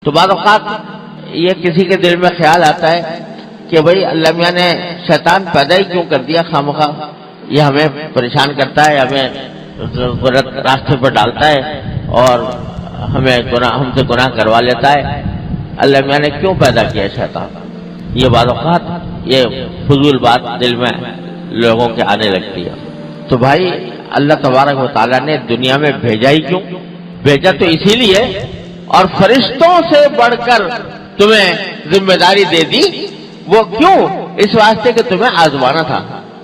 تو بعض اوقات یہ کسی کے دل میں خیال آتا ہے کہ بھئی اللہ میاں نے شیطان پیدا ہی کیوں کر دیا خواہ یہ ہمیں پریشان کرتا ہے، ہمیں غلط راستے پر ڈالتا ہے اور ہم سے گناہ کروا لیتا ہے، اللہ میاں نے کیوں پیدا کیا شیطان؟ یہ بعض اوقات یہ فضول بات دل میں لوگوں کے آنے لگتی ہے۔ تو بھائی اللہ تبارک و تعالیٰ نے دنیا میں بھیجا ہی کیوں؟ بھیجا تو اسی لیے، اور فرشتوں سے بڑھ کر تمہیں ذمہ داری دے دی، وہ کیوں؟ اس واسطے کہ تمہیں آزمانا تھا،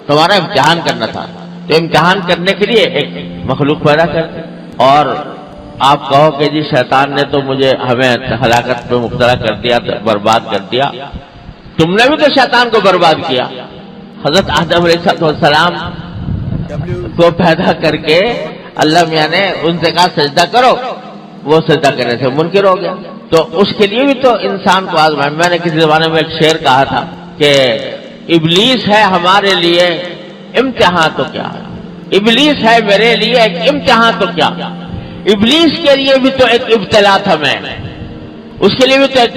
تمہارا امتحان کرنا تھا۔ تو امتحان کرنے کے لیے ایک مخلوق پیدا کر دی، اور آپ کہو کہ جی شیطان نے تو ہمیں ہلاکت میں مبتلا کر دیا، برباد کر دیا۔ تم نے بھی تو شیطان کو برباد کیا۔ حضرت آدم علیہ السلام کو پیدا کر کے اللہ میاں نے ان سے کہا سجدہ کرو، وہ سجدہ کرنے سے منکر ہو گیا۔ تو اس کے لیے بھی تو انسان کو آزمائے۔ میں نے کسی زمانے میں ایک شعر کہا تھا کہ ابلیس ہے ہمارے لیے امتحان تو کیا، ابلیس ہے میرے لیے ایک امتحان تو کیا، ابلیس کے لیے بھی تو ایک ابتلا تھا، میں اس کے لیے بھی تو ایک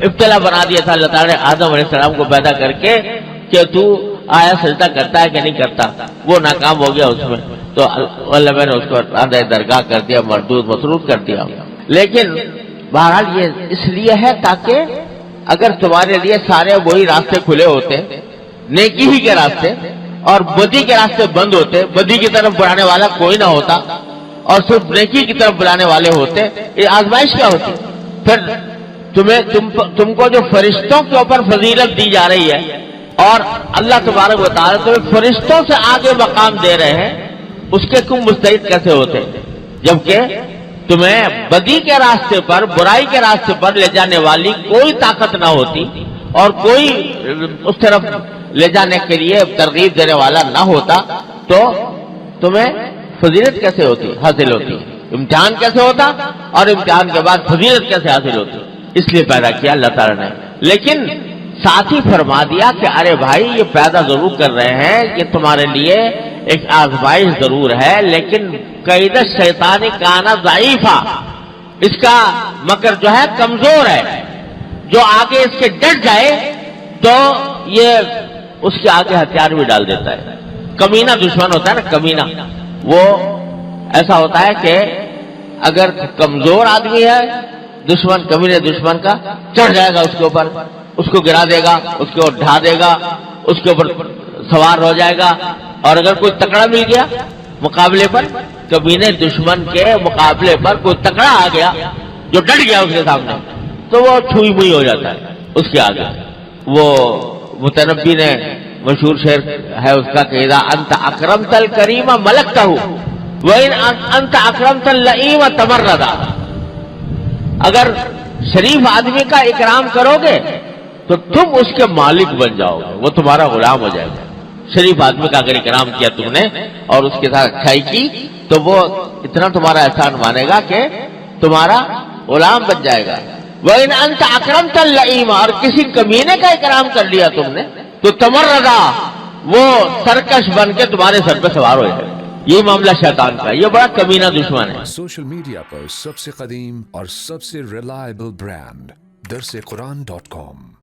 ابتلا بنا دیا تھا اللہ تعالیٰ نے آدم علیہ السلام کو پیدا کر کے کہ تو آیا سجدہ کرتا ہے کہ نہیں کرتا۔ وہ ناکام ہو گیا اس میں، تو اللہ میں نے اس کو راندہ درگاہ کر دیا، مردود مسرود کر دیا۔ لیکن بہرحال یہ اس لیے ہے تاکہ اگر تمہارے لیے سارے وہی راستے کھلے ہوتے، نیکی ہی کے راستے، اور بدی کے راستے بند ہوتے، بدی کی طرف بڑھانے والا کوئی نہ ہوتا اور صرف نیکی کی طرف بلانے والے ہوتے، یہ آزمائش کیا ہوتی؟ پھر تم کو جو فرشتوں کے اوپر فضیلت دی جا رہی ہے اور اللہ تبارک و تعالیٰ تمہیں فرشتوں سے آگے مقام دے رہے ہیں، اس کے تم مستعد کیسے ہوتے؟ جبکہ تمہیں بدی کے راستے پر، برائی کے راستے پر لے جانے والی کوئی طاقت نہ ہوتی اور کوئی اس طرف لے جانے کے لیے ترغیب دینے والا نہ ہوتا، تو تمہیں فضیلت کیسے ہوتی، حاصل ہوتی؟ امتحان کیسے ہوتا اور امتحان کے بعد فضیلت کیسے حاصل ہوتی؟ اس لیے پیدا کیا اللہ تعالیٰ نے۔ لیکن ساتھ ہی فرما دیا کہ ارے بھائی یہ پیدا ضرور کر رہے ہیں، یہ تمہارے لیے ایک آزمائش ضرور ہے، لیکن قید شیطان کان ضعیفا، اس کا مکر جو ہے کمزور ہے، جو آگے اس کے ڈٹ جائے تو یہ اس کے آگے ہتھیار بھی ڈال دیتا ہے۔ کمینہ دشمن ہوتا ہے نا، کمینہ، وہ ایسا ہوتا ہے کہ اگر کمزور آدمی ہے دشمن، کمینے دشمن کا چڑھ جائے گا اس کے اوپر، اس کو گرا دے گا، اس کو ڈھا دے گا، اس کے اوپر سوار ہو جائے گا۔ اور اگر کوئی تکڑا مل گیا مقابلے پر، کمینے دشمن کے مقابلے پر کوئی تکڑا آ گیا جو ڈٹ گیا اس کے سامنے، تو وہ چھوئی موئی ہو جاتا ہے اس کے آگے۔ وہ متنبی نے مشہور شعر ہے اس کا کہ اذا انت اکرمت الکریم ملکتہ وان انت اکرمت اللئیم تمردا، اگر شریف آدمی کا اکرام کرو گے تو تم اس کے مالک بن جاؤ گے، وہ تمہارا غلام ہو جائے گا۔ شریف آدمی کا اگر اکرام کیا تم نے اور اس کے ساتھ اچھائی کی تو وہ اتنا تمہارا احسان مانے گا کہ تمہارا غلام بن جائے گا۔ وَإِنْ أَنْتَ أَكْرَمْتَ اللَّئِيمَ، اور کسی کمینے کا اکرام کر لیا تم نے تو تمردا، وہ سرکش بن کے تمہارے سر پہ سوار ہو جائے گا۔ یہ معاملہ شیطان کا، یہ بڑا کمینہ دشمن ہے۔ سوشل میڈیا پر سب سے قدیم اور سب سے ریلائبل برانڈ درسقرآن.com